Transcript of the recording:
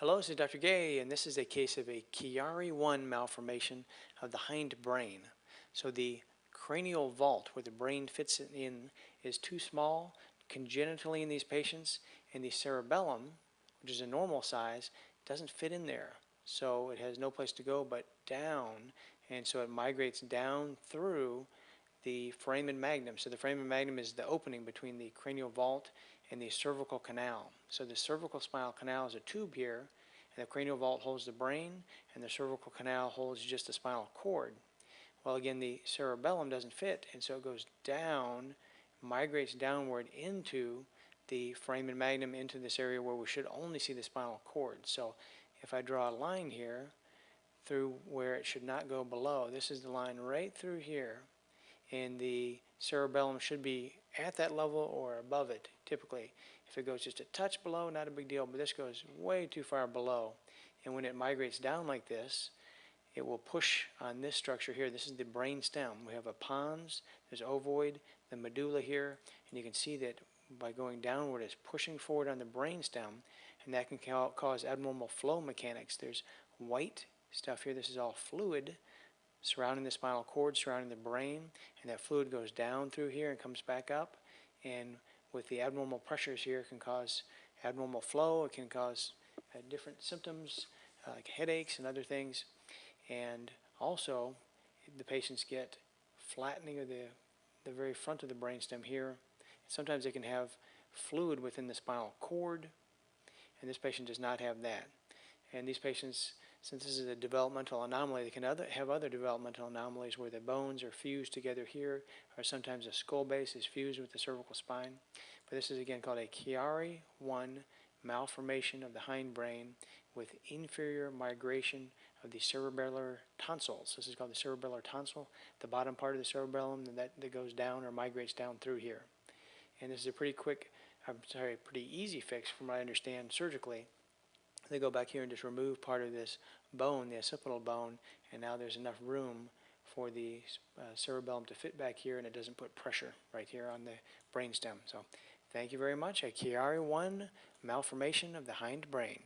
Hello, this is Dr. Gay, and this is a case of a Chiari 1 malformation of the hind brain. So the cranial vault where the brain fits in is too small congenitally in these patients, and the cerebellum, which is a normal size, doesn't fit in there. So it has no place to go but down, and so it migrates down through the foramen magnum. So the foramen magnum is the opening between the cranial vault and the cervical canal. So the cervical spinal canal is a tube here, and the cranial vault holds the brain, and the cervical canal holds just the spinal cord. Well, again, the cerebellum doesn't fit, and so it goes down, migrates downward into the foramen magnum, into this area where we should only see the spinal cord. So if I draw a line here through where it should not go below, this is the line right through here, and the cerebellum should be at that level or above it typically. If it goes just a touch below, not a big deal, but this goes way too far below. And when it migrates down like this, it will push on this structure here. This is the brain stem. We have a pons, there's ovoid, the medulla here, and you can see that by going downward it's pushing forward on the brain stem, and that can cause abnormal flow mechanics. There's white stuff here. This is all fluid surrounding the spinal cord, surrounding the brain, and that fluid goes down through here and comes back up, and with the abnormal pressures here it can cause abnormal flow. It can cause different symptoms like headaches and other things, and also the patients get flattening of the very front of the brainstem here. Sometimes they can have fluid within the spinal cord, and this patient does not have that. And these patients, since this is a developmental anomaly, they can have other developmental anomalies where the bones are fused together here, or sometimes the skull base is fused with the cervical spine. But this is again called a Chiari 1 malformation of the hindbrain with inferior migration of the cerebellar tonsils. This is called the cerebellar tonsil, the bottom part of the cerebellum that goes down or migrates down through here. And this is a pretty easy fix from what I understand surgically. They go back here and just remove part of this bone, the occipital bone, and now there's enough room for the cerebellum to fit back here, and it doesn't put pressure right here on the brainstem. So thank you very much. A Chiari 1 malformation of the hindbrain.